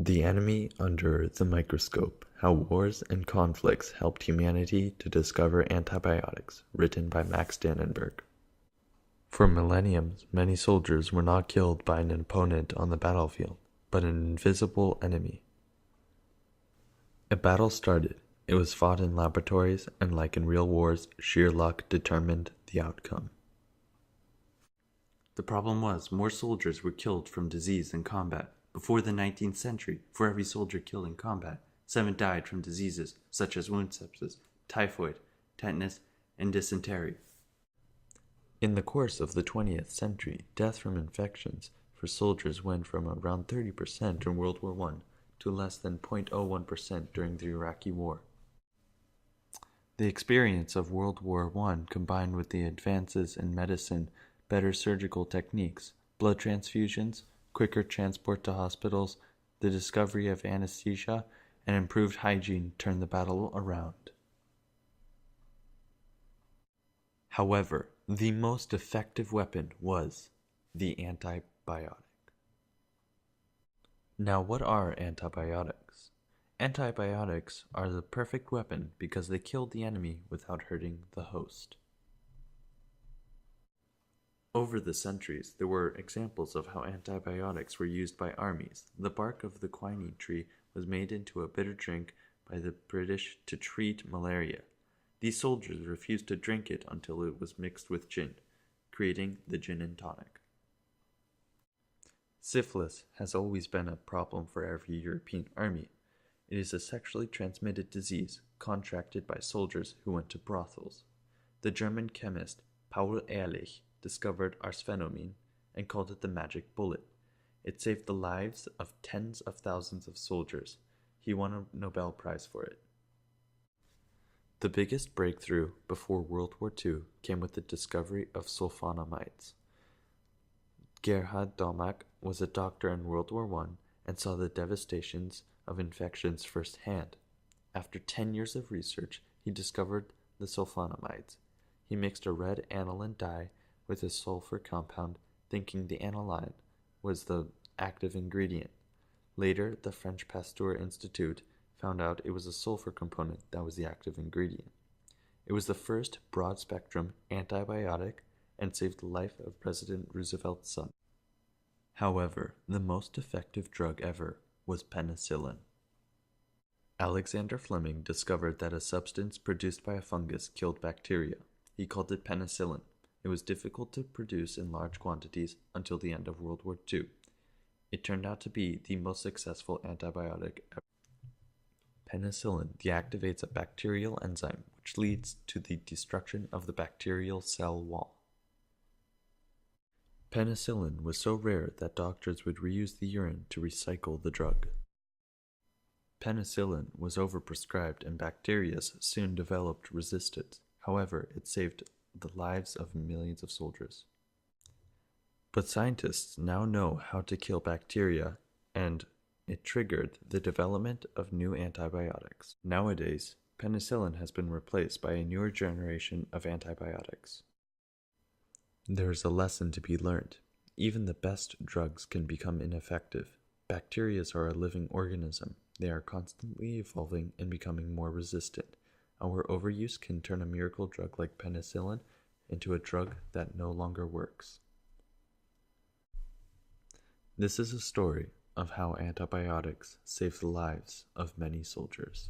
The Enemy Under the Microscope: How Wars and Conflicts Helped Humanity to Discover Antibiotics, written by Max Dannenberg. For millenniums, many soldiers were not killed by an opponent on the battlefield, but an invisible enemy. A battle started. It was fought in laboratories, and like in real wars, sheer luck determined the outcome. The problem was, more soldiers were killed from disease than combat. Before the 19th century, for every soldier killed in combat, 7 died from diseases such as wound sepsis, typhoid, tetanus, and dysentery. In the course of the 20th century, death from infections for soldiers went from around 30% in World War I to less than 0.01% during the Iraqi War. The experience of World War I, combined with the advances in medicine, better surgical techniques, blood transfusions, quicker transport to hospitals, the discovery of anesthesia, and improved hygiene turned the battle around. However, the most effective weapon was the antibiotic. Now, what are antibiotics? Antibiotics are the perfect weapon because they kill the enemy without hurting the host. Over the centuries, there were examples of how antibiotics were used by armies. The bark of the quinine tree was made into a bitter drink by the British to treat malaria. These soldiers refused to drink it until it was mixed with gin, creating the gin and tonic. Syphilis has always been a problem for every European army. It is a sexually transmitted disease contracted by soldiers who went to brothels. The German chemist Paul Ehrlich discovered arsphenoamine and called it the magic bullet. It saved the lives of tens of thousands of soldiers. He won a Nobel Prize for it. The biggest breakthrough before World War II came with the discovery of sulfonamides. Gerhard Domagk was a doctor in World War I and saw the devastations of infections firsthand. After 10 years of research, he discovered the sulfonamides. He mixed a red aniline dye with a sulfur compound, thinking the aniline was the active ingredient. Later, the French Pasteur Institute found out it was a sulfur component that was the active ingredient. It was the first broad-spectrum antibiotic and saved the life of President Roosevelt's son. However, the most effective drug ever was penicillin. Alexander Fleming discovered that a substance produced by a fungus killed bacteria. He called it penicillin. It was difficult to produce in large quantities until the end of World War II. It turned out to be the most successful antibiotic ever. Penicillin deactivates a bacterial enzyme, which leads to the destruction of the bacterial cell wall. Penicillin was so rare that doctors would reuse the urine to recycle the drug. Penicillin was overprescribed and bacteria soon developed resistance. However, it saved the lives of millions of soldiers. But scientists now know how to kill bacteria, and it triggered the development of new antibiotics. Nowadays, penicillin has been replaced by a newer generation of antibiotics. There is a lesson to be learned. Even the best drugs can become ineffective. Bacteria are a living organism. They are constantly evolving and becoming more resistant. Our overuse can turn a miracle drug like penicillin into a drug that no longer works. This is a story of how antibiotics saved the lives of many soldiers.